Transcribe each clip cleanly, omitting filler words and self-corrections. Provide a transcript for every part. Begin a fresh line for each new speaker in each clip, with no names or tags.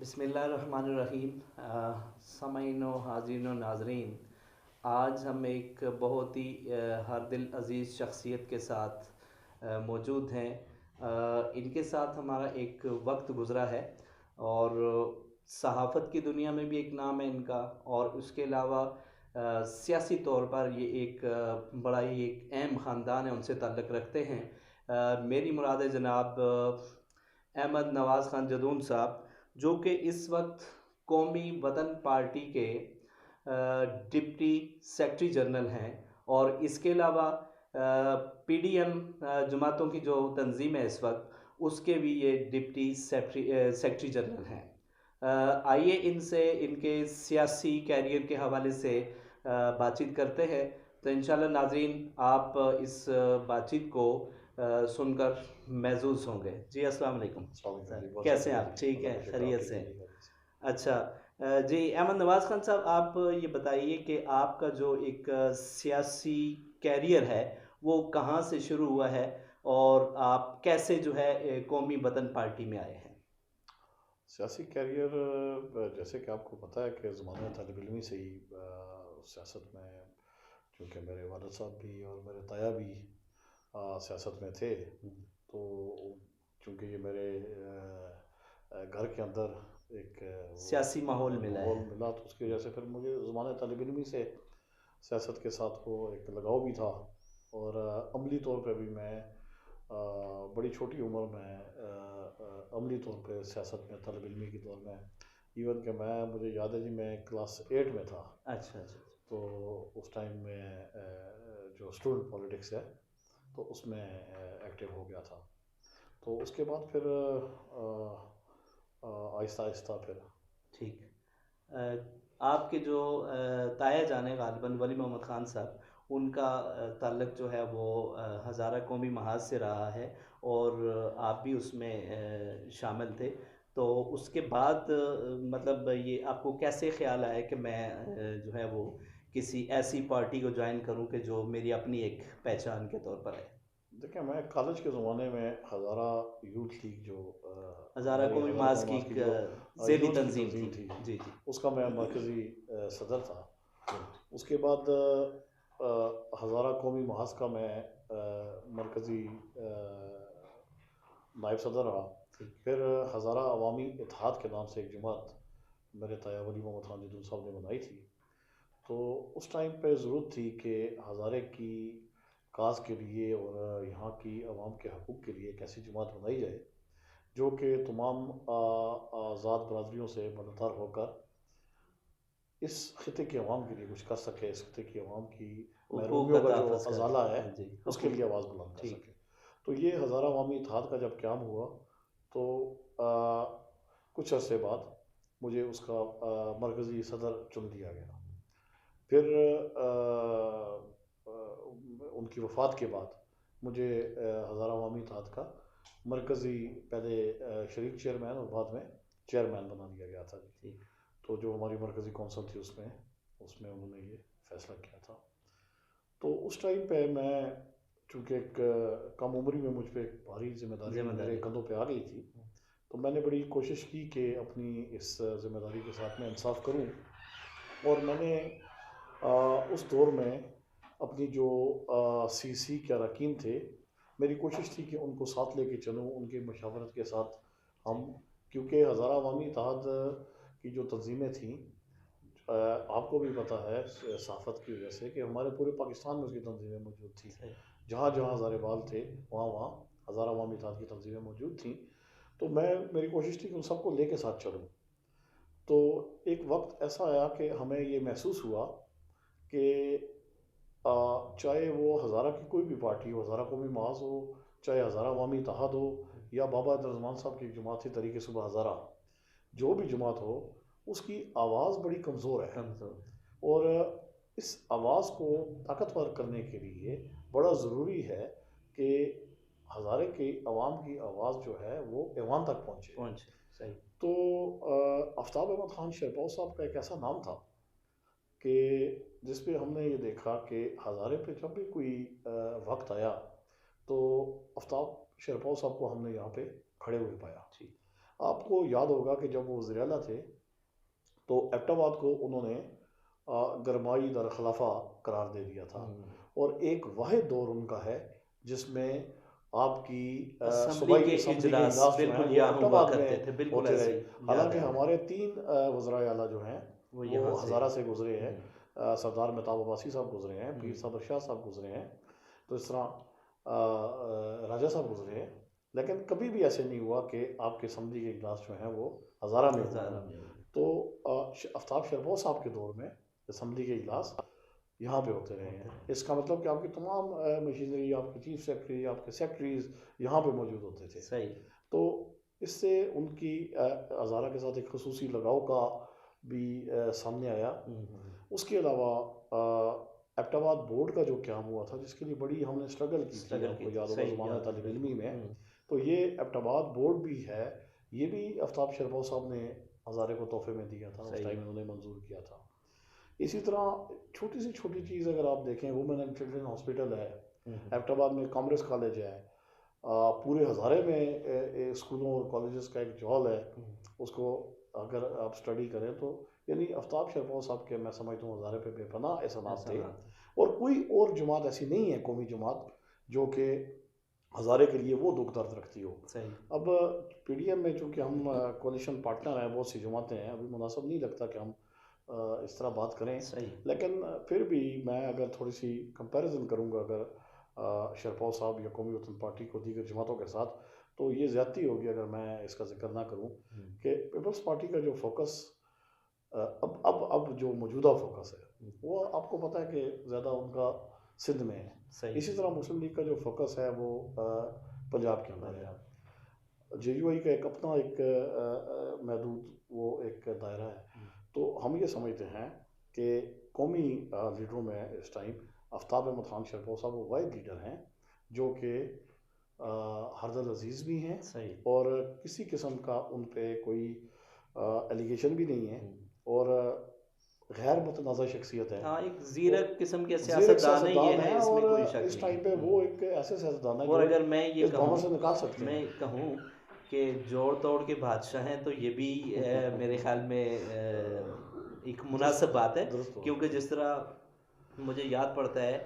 بسم اللہ الرحمن الرحیم۔ سامعین و حاضرین و ناظرین، آج ہم ایک بہت ہی ہر دل عزیز شخصیت کے ساتھ موجود ہیں۔ ان کے ساتھ ہمارا ایک وقت گزرا ہے اور صحافت کی دنیا میں بھی ایک نام ہے ان کا، اور اس کے علاوہ سیاسی طور پر یہ ایک بڑا ہی ایک اہم خاندان ہے، ان سے تعلق رکھتے ہیں۔ میری مراد ہے جناب احمد نواز خان جدون صاحب، جو کہ اس وقت قومی وطن پارٹی کے ڈپٹی سیکرٹری جنرل ہیں، اور اس کے علاوہ پی ڈی ایم جماعتوں کی جو تنظیم ہے اس وقت، اس کے بھی یہ ڈپٹی سیکرٹری جنرل ہیں۔ آئیے ان سے ان کے سیاسی کیریئر کے حوالے سے بات چیت کرتے ہیں، تو انشاءاللہ ناظرین آپ اس بات چیت کو سن کر محظوظ ہوں گے۔ جی السلام علیکم سر، کیسے ہیں آپ؟ ٹھیک ہے، خیریت سے؟ اچھا جی احمد نواز خان صاحب، آپ یہ بتائیے کہ آپ کا جو ایک سیاسی کیریئر ہے وہ کہاں سے شروع ہوا ہے، اور آپ کیسے جو ہے قومی وطن پارٹی میں آئے ہیں؟
سیاسی کیریئر، جیسے کہ آپ کو پتہ ہے کہ زمانہ طالب علمی سے ہی سیاست میں، چونکہ میرے والد صاحب بھی اور میرے تایا بھی سیاست میں تھے، تو چونکہ یہ میرے گھر کے اندر ایک
سیاسی ماحول ملا ہے،
ملا، تو اس کی وجہ سے پھر مجھے زمانہ طالب علمی سے سیاست کے ساتھ وہ ایک لگاؤ بھی تھا، اور عملی طور پہ بھی میں بڑی چھوٹی عمر میں عملی طور پہ سیاست میں طالب علمی کے دور میں، ایون کہ مجھے یاد ہے جی، میں کلاس 8 میں تھا۔
اچھا اچھا،
تو اس ٹائم میں جو اسٹوڈنٹ پالیٹکس ہے تو اس میں ایکٹیو ہو گیا تھا۔ تو اس کے بعد پھر آہستہ آہستہ پھر
ٹھیک۔ آپ کے جو تایا جان ہیں غالباً ولی محمد خان صاحب، ان کا تعلق جو ہے وہ ہزارہ قومی محاذ سے رہا ہے، اور آپ بھی اس میں شامل تھے۔ تو اس کے بعد مطلب یہ آپ کو کیسے خیال آیا کہ میں جو ہے وہ کسی ایسی پارٹی کو جوائن کروں کہ جو میری اپنی ایک پہچان کے طور پر ہے؟
دیکھیں، میں کالج کے زمانے میں ہزارہ یوتھ لیگ جو
ہزارہ
ہماری
قومی
ہزارہ
محاذ
قومی
کی
محاذ کی جو
ذیلی
یوتھ کی
تنظیم
تنظیم
تھی،
تھی،
جی جی۔
اس کا میں مرکزی صدر تھا۔ اس کے بعد ہزارہ قومی محاذ کا میں مرکزی نائب صدر رہا۔ پھر ہزارہ عوامی اتحاد کے نام سے ایک جماعت میرے تایا ولی محمد خان جدون صاحب نے بنائی تھی۔ تو اس ٹائم پہ ضرورت تھی کہ ہزارے کی کاز کے لیے اور یہاں کی عوام کے حقوق کے لیے ایک ایسی جماعت بنائی جائے جو کہ تمام آزاد برادریوں سے برتر ہو کر اس خطے کی عوام کے لیے کچھ کر سکے، اس خطے کی عوام کی
حقوق
محرومیوں
کا
کا جو
تحفظ کر،
ازالہ ہے
جی
اس کے
حقوق،
لیے آواز بلند کر
ٹھیک۔
سکے۔ تو یہ ہزارہ عوامی اتحاد کا جب قیام ہوا تو کچھ عرصے بعد مجھے اس کا مرکزی صدر چن دیا گیا۔ پھر ان کی وفات کے بعد مجھے ہزارہ عوامی اتحاد کا مرکزی پہلے شریک چیئرمین اور بعد میں چیئرمین بنا دیا گیا تھا جی۔ تو جو ہماری مرکزی کونسل تھی اس میں انہوں نے یہ فیصلہ کیا تھا۔ تو اس ٹائم پہ میں، چونکہ ایک کم عمری میں مجھ پہ ایک بھاری ذمہ داری میرے کندھوں پہ آ گئی تھی، تو میں نے بڑی کوشش کی کہ اپنی اس ذمہ داری کے ساتھ میں انصاف کروں، اور میں نے اس دور میں اپنی جو سی کے اراکین تھے، میری کوشش تھی کہ ان کو ساتھ لے کے چلوں، ان کی مشاورت کے ساتھ ہم، کیونکہ ہزارہ عوامی اتحاد کی جو تنظیمیں تھیں، آپ کو بھی پتہ ہے صحافت کی وجہ سے کہ ہمارے پورے پاکستان میں اس کی تنظیمیں موجود تھیں، جہاں جہاں ہزارے بال تھے وہاں ہزارہ عوامی اتحاد کی تنظیمیں موجود تھیں۔ تو میری کوشش تھی کہ ان سب کو لے کے ساتھ چلوں۔ تو ایک وقت ایسا آیا کہ ہمیں یہ محسوس ہوا کہ چاہے وہ ہزارہ کی کوئی بھی پارٹی ہو، ہزارہ قومی محاذ ہو، چاہے ہزارہ عوامی اتحاد ہو، یا بابا عبدالرحمن صاحب کی جماعت تھی تحریک صبح ہزارہ، جو بھی جماعت ہو، اس کی آواز بڑی کمزور ہے، اور اس آواز کو طاقتور کرنے کے لیے بڑا ضروری ہے کہ ہزارے کے عوام کی آواز جو ہے وہ ایوان تک پہنچے۔
صحیح۔
تو آفتاب احمد خان شیرپور صاحب کا ایک ایسا نام تھا کہ جس پہ ہم نے یہ دیکھا کہ ہزارے پہ جب بھی کوئی وقت آیا تو آفتاب شیرپور صاحب کو ہم نے یہاں پہ کھڑے ہوئے پایا۔ آپ کو یاد ہوگا کہ جب وہ وزیر اعلیٰ تھے تو ایبٹ آباد کو انہوں نے گرمائی در خلافہ قرار دے دیا تھا، اور ایک واحد دور ان کا ہے جس میں آپ کی صوبائی اسمبلی کے اجلاس جو ہیں وہ ایبٹ آباد میں ہوتے رہے. حالانکہ ہمارے 3 وزرائے اعلیٰ جو ہیں وہ ہزارہ سے گزرے ہیں. سردار مہتاب عباسی صاحب گزرے ہیں، پیر صابر شاہ صاحب گزرے ہیں، تو اس طرح راجہ صاحب گزرے ہیں، لیکن کبھی بھی ایسے نہیں ہوا کہ آپ کے اسمبلی کے اجلاس جو ہیں وہ ہزارہ میں ہوئے. تو آفتاب شربوت صاحب کے دور میں اسمبلی کے اجلاس یہاں پہ ہوتے رہے ہیں. اس کا مطلب کہ آپ کی تمام مشینری، آپ کے چیف سیکرٹری، آپ کے سیکرٹریز یہاں پہ موجود ہوتے تھے.
صحیح.
تو اس سے ان کی ہزارہ کے ساتھ ایک خصوصی لگاؤ کا بھی سامنے آیا. اس کے علاوہ ایبٹ آباد بورڈ کا جو قیام ہوا تھا، جس کے لیے بڑی ہم نے اسٹرگل کی تھی، آپ کو یاد ہوگا زمانہ طالب علمی میں، تو یہ ایبٹ آباد بورڈ بھی ہے، یہ بھی آفتاب شربوت صاحب نے ہزارے کو تحفے میں دیا تھا، اس ٹائم انہوں نے منظور کیا تھا. اسی طرح چھوٹی سی چھوٹی چیز اگر آپ دیکھیں، وومن اینڈ چلڈرن ہاسپٹل ہے ایبٹ آباد میں، کامرس کالج ہے، پورے ہزارے میں اسکولوں اور کالجز کا ایک جال ہے. اس کو اگر آپ اسٹڈی کریں تو یعنی آفتاب شربوت صاحب کے میں سمجھتا ہوں ہزارے پہ بے پناہ احسانات تھے، اور کوئی اور جماعت ایسی نہیں ہے، قومی جماعت، جو کہ ہزارے کے لیے وہ دکھ درد رکھتی ہو. اب پی ڈی ایم میں چونکہ ہم کولیشن پارٹنر ہیں، بہت سی جماعتیں ہیں، ابھی مناسب نہیں لگتا کہ ہم اس طرح بات کریں، لیکن پھر بھی میں اگر تھوڑی سی کمپیریزن کروں گا اگر شربوت صاحب یا قومی وطن پارٹی کو دیگر جماعتوں کے ساتھ، تو یہ زیادتی ہوگی اگر میں اس کا ذکر نہ کروں کہ پیپلز پارٹی کا جو فوکس اب جو موجودہ فوکس ہے وہ آپ کو پتہ ہے کہ زیادہ ان کا سندھ میں ہے. اسی طرح مسلم لیگ کا جو فوکس ہے وہ پنجاب کے اندر ہے. جے یو آئی کا ایک اپنا ایک محدود وہ ایک دائرہ ہے. تو ہم یہ سمجھتے ہیں کہ قومی لیڈروں میں اس ٹائم آفتاب احمد خان شربوت صاحب وہ واحد لیڈر ہیں جو کہ ہردل عزیز بھی ہیں، اور کسی قسم کا ان پہ کوئی ایلیگیشن بھی نہیں ہے، اور غیر متنازع شخصیت ہے.
ایک زیرک قسم کے سیاستدان ہیں، اس میں کوئی شک نہیں.
اس ٹائم پہ وہ ایک ایسے سیاستدان ہیں
اور اگر میں یہ
کہوں سے نکال سکتے ہیں،
میں کہوں کہ جوڑ توڑ کے بادشاہ ہیں، تو یہ بھی میرے خیال میں ایک مناسب بات ہے. کیونکہ جس طرح مجھے یاد پڑتا ہے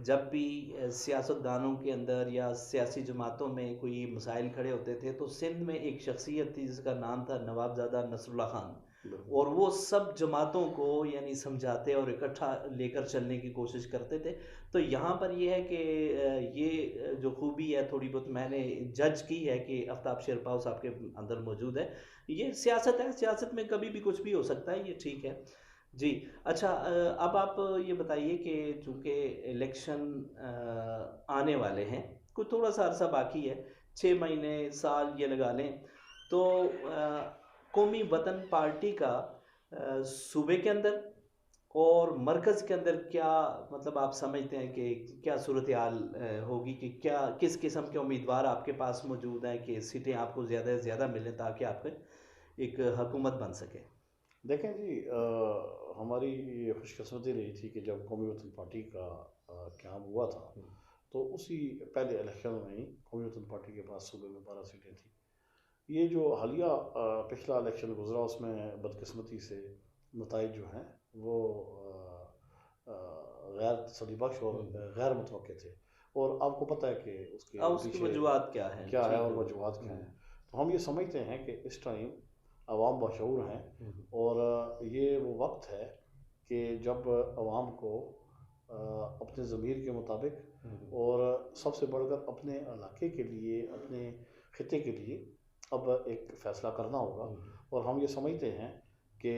جب بھی سیاستدانوں کے اندر یا سیاسی جماعتوں میں کوئی مسائل کھڑے ہوتے تھے تو سندھ میں ایک شخصیت تھی جس کا نام تھا نوابزادہ نصر اللہ خان، اور وہ سب جماعتوں کو یعنی سمجھاتے اور اکٹھا لے کر چلنے کی کوشش کرتے تھے. تو یہاں پر یہ ہے کہ یہ جو خوبی ہے تھوڑی بہت میں نے جج کی ہے کہ آفتاب شربوت صاحب کے اندر موجود ہے. یہ سیاست ہے، سیاست میں کبھی بھی کچھ بھی ہو سکتا ہے، یہ ٹھیک ہے. جی اچھا، اب آپ یہ بتائیے کہ چونکہ الیکشن آنے والے ہیں، کوئی تھوڑا سا عرصہ باقی ہے، 6 مہینے سال یہ لگا لیں، تو قومی وطن پارٹی کا صوبے کے اندر اور مرکز کے اندر کیا مطلب آپ سمجھتے ہیں کہ کیا صورتحال ہوگی، کہ کیا کس قسم کے امیدوار آپ کے پاس موجود ہیں کہ سیٹیں آپ کو زیادہ سے زیادہ ملیں تاکہ آپ ایک حکومت بن سکے؟
دیکھیں جی، ہماری یہ خوش قسمتی رہی تھی کہ جب قومی وطن پارٹی کا قیام ہوا تھا تو اسی پہلے الیکشن میں ہی قومی وطن پارٹی کے پاس صوبے میں 12 سیٹیں تھیں. یہ جو حالیہ پچھلا الیکشن گزرا اس میں بدقسمتی سے نتائج جو ہیں وہ غیر تسلی بخش اور غیر متوقع تھے، اور آپ کو پتہ ہے کہ اس کے
وجوہات کیا ہیں
اور وجوہات کیا ہیں. تو ہم یہ سمجھتے ہیں کہ اس ٹائم عوام باشعور ہیں، اور یہ وہ وقت ہے کہ جب عوام کو اپنے ضمیر کے مطابق اور سب سے بڑھ کر اپنے علاقے کے لیے، اپنے خطے کے لیے اب ایک فیصلہ کرنا ہوگا. اور ہم یہ سمجھتے ہیں کہ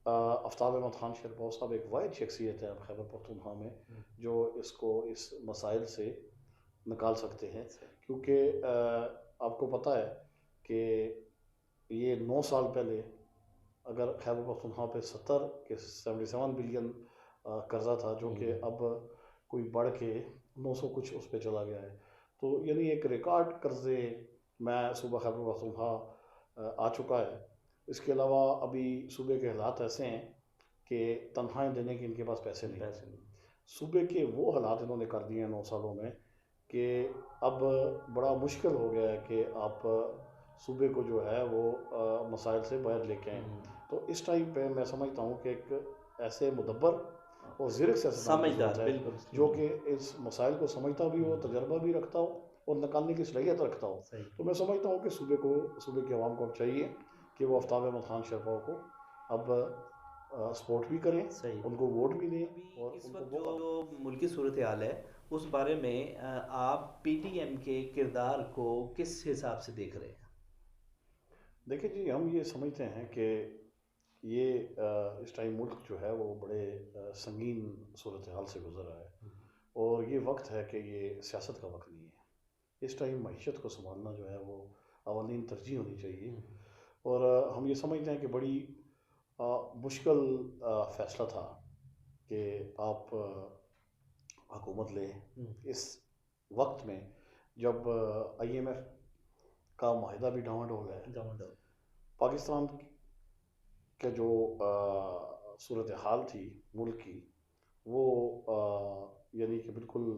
آفتاب احمد خان شربوت صاحب ایک واحد شخصیت ہے اب خیبر پختونخوا میں جو اس مسائل سے نکال سکتے ہیں. کیونکہ آپ کو پتہ ہے کہ یہ 9 سال پہلے اگر خیبر پختونخوا پہ 77 بلین قرضہ تھا، جو کہ اب کوئی بڑھ کے 900 کچھ اس پہ چلا گیا ہے. تو یعنی ایک ریکارڈ قرضے میں صوبہ خیبر پختونخوا آ چکا ہے. اس کے علاوہ ابھی صوبے کے حالات ایسے ہیں کہ تنخواہیں دینے کے ان کے پاس پیسے نہیں. صوبے کے وہ حالات انہوں نے کر دیے ہیں 9 سالوں میں کہ اب بڑا مشکل ہو گیا ہے کہ آپ صوبے کو جو ہے وہ مسائل سے باہر لے کے آئیں. تو اس ٹائم پہ میں سمجھتا ہوں کہ ایک ایسے مدبر اور زیرک سیاستدان کی ضرورت ہے جو کہ اس مسائل کو سمجھتا بھی ہو, تجربہ بھی رکھتا ہو اور نکالنے کی صلاحیت رکھتا ہو. تو میں سمجھتا ہوں کہ صوبے کے عوام کو اب چاہیے کہ وہ آفتاب احمد خان شرپا کو اب سپورٹ بھی کریں, ان کو ووٹ بھی دیں. اور
اس وقت جو ملکی صورتحال ہے اس بارے میں آپ پی ٹی ایم کے کردار کو کس حساب سے دیکھ رہے ہیں؟
دیکھیں جی, ہم یہ سمجھتے ہیں کہ یہ اس ٹائم ملک جو ہے وہ بڑے سنگین صورتحال سے گزر رہا ہے, اور یہ وقت ہے کہ یہ سیاست کا وقت نہیں ہے. اس ٹائم معیشت کو سنبھالنا جو ہے وہ اولین ترجیح ہونی چاہیے. اور ہم یہ سمجھتے ہیں کہ بڑی مشکل فیصلہ تھا کہ آپ حکومت لیں اس وقت میں جب آئی ایم ایف کا معاہدہ بھی ڈاواں ڈول ہے. پاکستان کے جو صورتحال تھی ملک کی وہ یعنی کہ بالکل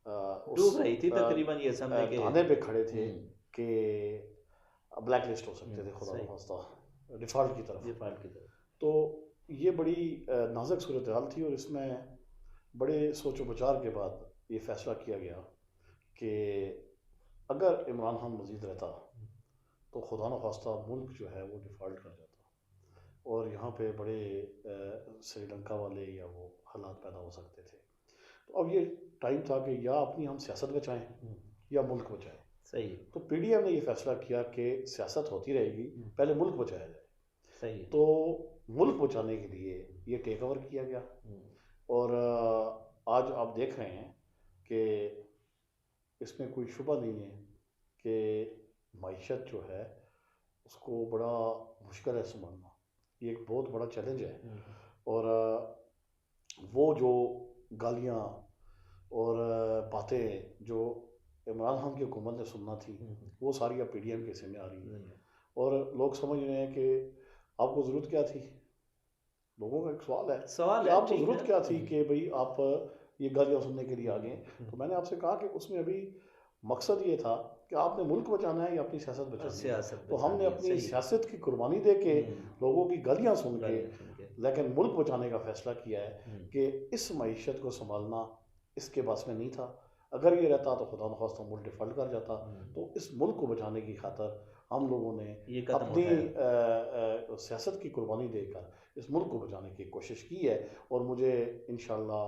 ڈوب رہی تھی تقریباً, یہ سمجھے کہ
دھانے پہ کھڑے تھے کہ بلیک لسٹ ہو سکتے تھے, خدا نخواستہ ڈیفالٹ کی طرف. تو یہ بڑی نازک صورتحال تھی, اور اس میں بڑے سوچ و بچار کے بعد یہ فیصلہ کیا گیا کہ اگر عمران خان مزید رہتا تو خدا نخواستہ ملک جو ہے وہ ڈیفالٹ کر جاتا, اور یہاں پہ بڑے سری لنکا والے یا وہ حالات پیدا ہو سکتے تھے. تو اب یہ ٹائم تھا کہ یا اپنی ہم سیاست بچائیں یا ملک بچائیں.
صحیح.
تو پی ڈی ایم نے یہ فیصلہ کیا کہ سیاست ہوتی رہے گی, پہلے ملک بچایا جائے.
صحیح.
تو ملک بچانے کے لیے یہ ٹیک اوور کیا گیا, اور آج آپ دیکھ رہے ہیں کہ اس میں کوئی شبہ نہیں ہے کہ معیشت جو ہے اس کو بڑا مشکل ہے سنبھالنا. یہ ایک بہت بڑا چیلنج ہے, اور وہ جو گالیاں اور باتیں جو عمران خان کی حکومت نے سننا تھی وہ ساری اب پی ڈی ایم کے حصے میں آ رہی ہیں, اور لوگ سمجھ رہے ہیں کہ آپ کو ضرورت کیا تھی. لوگوں کا ایک سوال ہے کہ آپ کو ضرورت کیا تھی کہ بھئی آپ یہ گالیاں سننے کے لیے آ گئے. تو میں نے آپ سے کہا کہ اس میں ابھی مقصد یہ تھا کہ آپ نے ملک بچانا ہے یا اپنی سیاست بچانی ہے. تو ہم نے اپنی سیاست کی قربانی دے کے لوگوں کی گالیاں سن کے لیکن ملک بچانے کا فیصلہ کیا ہے کہ اس معیشت کو سنبھالنا اس کے باس میں نہیں تھا. اگر یہ رہتا تو خدا نخواستہ ملک ڈیفالٹ کر جاتا. تو اس ملک کو بچانے کی خاطر ہم لوگوں نے اپنی سیاست کی قربانی دے کر اس ملک کو بچانے کی کوشش کی ہے, اور مجھے انشاءاللہ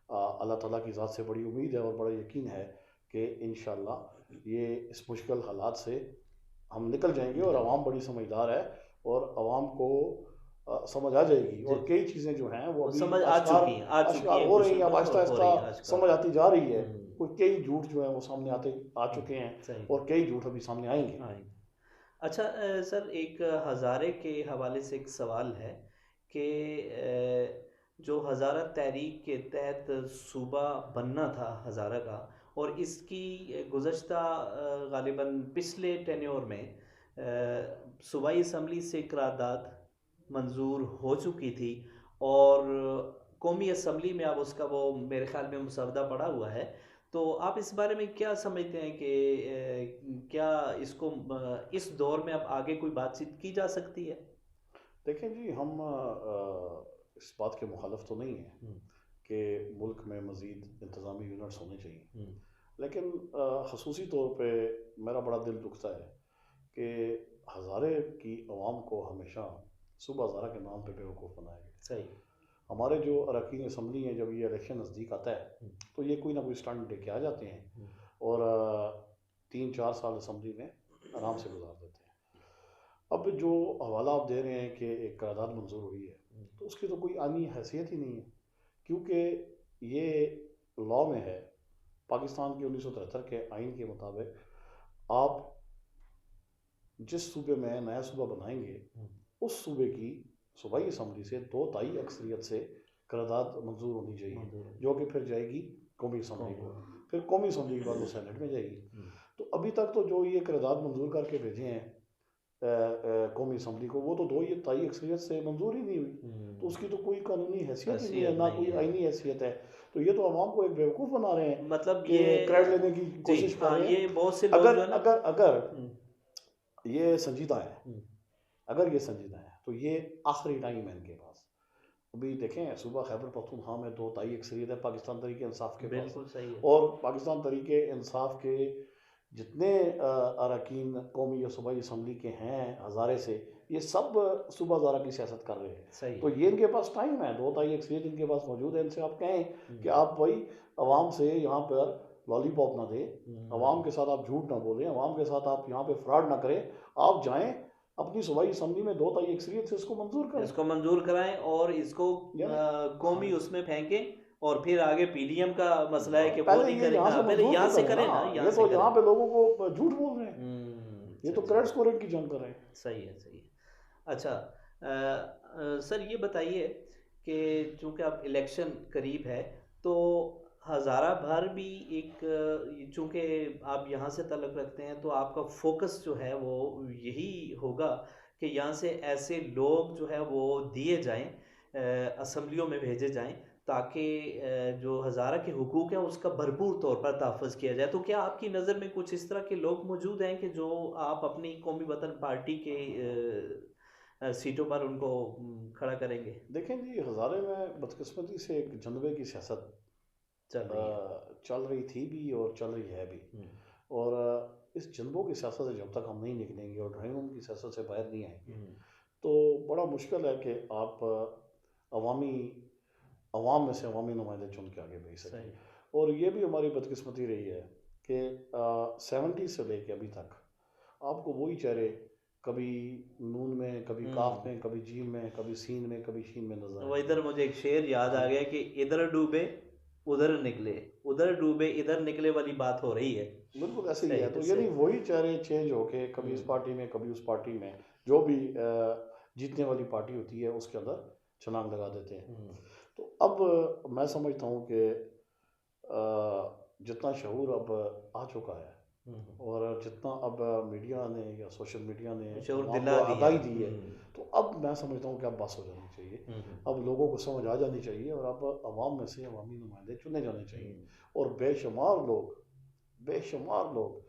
اللہ تعالیٰ کی ذات سے بڑی امید ہے اور بڑا یقین ہے کہ انشاءاللہ یہ اس مشکل حالات سے ہم نکل جائیں گے. اور عوام بڑی سمجھدار ہے اور عوام کو سمجھ آ جائے گی, اور کئی چیزیں جو ہیں وہ
سمجھ آ چکی ہیں,
اشکار ہو رہی ہیں, اب آہستہ آہستہ سمجھ آتی جا رہی ہے. کئی جھوٹ جو ہیں وہ سامنے آ چکے ہیں, اور کئی جھوٹ ابھی سامنے آئیں گے.
اچھا سر, ایک ہزارے کے حوالے سے ایک سوال ہے کہ جو ہزارہ تحریک کے تحت صوبہ بننا تھا ہزارہ کا, اور اس کی گزشتہ غالباً پچھلے ٹینیور میں صوبائی اسمبلی سے قرارداد منظور ہو چکی تھی, اور قومی اسمبلی میں اب اس کا وہ میرے خیال میں مسودہ پڑا ہوا ہے. تو آپ اس بارے میں کیا سمجھتے ہیں کہ کیا اس کو اس دور میں اب آگے کوئی بات چیت کی جا سکتی ہے؟
دیکھیں جی, ہم اس بات کے مخالف تو نہیں ہیں کہ ملک میں مزید انتظامی یونٹس ہونے چاہیے, لیکن خصوصی طور پہ میرا بڑا دل دکھتا ہے کہ ہزارے کی عوام کو ہمیشہ صوبہ ہزارہ کے نام پہ بیوقوف بنایا گیا.
صحیح.
ہمارے جو اراکین اسمبلی ہیں جب یہ الیکشن نزدیک آتا ہے تو یہ کوئی نہ کوئی اسٹنٹ لے کے آ جاتے ہیں, اور 3-4 سال اسمبلی میں آرام سے گزار دیتے ہیں. اب جو حوالہ آپ دے رہے ہیں کہ ایک قرارداد منظور ہوئی ہے, تو اس کی تو کوئی آئینی حیثیت ہی نہیں ہے, کیونکہ یہ لاء میں ہے. پاکستان کی 1973 کے آئین کے مطابق آپ جس صوبے میں نیا صوبہ بنائیں گے اس صوبے کی صوبائی اسمبلی سے 2/3 اکثریت سے قرارداد منظور ہونی چاہیے, جو کہ پھر جائے گی قومی اسمبلی کو, پھر قومی اسمبلی کے بعد وہ سینٹ میں جائے گی. تو ابھی تک تو جو یہ قرارداد منظور کر کے بھیجے ہیں قومی اسمبلی کو, وہ تو 2/3 اکثریت سے منظور ہی نہیں ہوئی. تو اس کی تو کوئی قانونی حیثیت ہی نہیں ہے, نہ کوئی آئینی حیثیت ہے. تو یہ تو عوام کو ایک بیوقوف بنا رہے ہیں,
مطلب
کہ کریڈٹ لینے کی کوشش کر رہے ہیں.
یہ بہت سے
اگر یہ سنجیدہ ہے، اگر یہ سنجیدہ ہے تو یہ آخری ٹائم ہے ان کے پاس. ابھی دیکھیں صوبہ خیبر پختونخوا میں 2 تائی اکثریت ہے پاکستان تحریک انصاف کے پاس،
بالکل صحیح ہے.
اور پاکستان تحریک انصاف کے جتنے اراکین قومی یا صوبائی اسمبلی کے ہیں ہزارے سے، یہ سب صوبہ زارہ کی سیاست کر رہے ہیں.
صحیح
تو یہ ان کے پاس ٹائم ہے، 2 تائی اکثریت ان کے پاس موجود ہے. ان سے آپ کہیں کہ آپ بھائی عوام سے یہاں پر لالی پاپ نہ دیں، عوام کے ساتھ آپ جھوٹ نہ بولیں، عوام کے ساتھ آپ یہاں پہ فراڈ نہ کریں، آپ جائیں اپنی صوبائی اسمبلی میں 2 تائی اکثریت سے اس کو منظور کریں،
اس کو منظور کرائیں اور اس کو قومی اس میں پھینکیں، اور پھر آگے پی ڈی ایم کا مسئلہ ہے کہ وہ
پہلے
نہیں
یہ
کریں.
یہاں سے
پہلے
منظور
یہاں
تو
سے
کریں
کریں
نا.
نا،
یہ تو یہاں پہ لوگوں کو جھوٹ بول رہے ہیں، یہ تو کریڈٹ اسکورنگ کی جنگ کر رہے ہیں.
صحیح ہے صحیح ہے. اچھا سر یہ بتائیے کہ چونکہ اب الیکشن قریب ہے تو ہزارہ بھر بھی ایک، چونکہ آپ یہاں سے تعلق رکھتے ہیں تو آپ کا فوکس جو ہے وہ یہی ہوگا کہ یہاں سے ایسے لوگ جو ہے وہ دیے جائیں، اسمبلیوں میں بھیجے جائیں، تاکہ جو ہزارہ کے حقوق ہیں اس کا بھرپور طور پر تحفظ کیا جائے. تو کیا آپ کی نظر میں کچھ اس طرح کے لوگ موجود ہیں کہ جو آپ اپنی قومی وطن پارٹی کے سیٹوں پر ان کو کھڑا کریں گے؟
دیکھیں جی، ہزارے میں بدقسمتی سے ایک جنبے کی سیاست چل رہی تھی بھی اور چل رہی ہے بھی، اور اس جنبوں کی سیاست سے جب تک ہم نہیں نکلیں گے اور ڈرائنگ روم کی سیاست سے باہر نہیں آئیں گے تو بڑا مشکل ہے کہ آپ عوام میں سے عوامی نمائندے چن کے آگے بھیج سکیں. اور یہ بھی ہماری بدقسمتی رہی ہے کہ 70 سے لے کے ابھی تک آپ کو وہی چہرے کبھی نون میں، کبھی کاف میں، کبھی جیم میں، کبھی سین میں، کبھی شین میں نظر
وہ ادھر مجھے ایک شعر یاد آ گیا کہ ادھر ڈوبے ادھر نکلے، ادھر ڈوبے ادھر نکلے والی بات ہو رہی ہے.
بالکل ایسے ہی ہے. تو یعنی وہی چہرے چینج ہو کے کبھی اس پارٹی میں کبھی اس پارٹی میں، جو بھی جیتنے والی پارٹی ہوتی ہے اس کے اندر چھلانگ لگا دیتے ہیں. تو اب میں سمجھتا ہوں کہ جتنا شعور اب آ چکا ہے اور جتنا اب میڈیا نے یا سوشل میڈیا نے آگاہی دی ہے، تو اب میں سمجھتا ہوں کہ اب بس ہو جانی چاہیے. اب لوگوں کو سمجھ آ جانی چاہیے اور اب عوام میں سے عوامی نمائندے چنے جانے چاہیے. اور بے شمار لوگ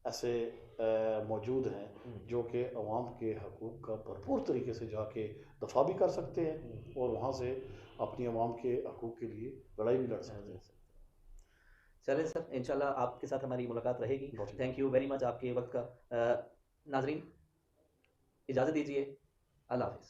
ایسے موجود ہیں جو کہ عوام کے حقوق کا بھرپور طریقے سے جا کے دفاع بھی کر سکتے ہیں اور وہاں سے اپنی عوام کے حقوق کے لیے لڑائی بھی لڑ سکتے ہیں.
چلیں سر، انشاءاللہ آپ کے ساتھ ہماری ملاقات رہے گی. تھینک یو ویری مچ آپ کے وقت کا. ناظرین اجازت دیجیے، اللہ حافظ.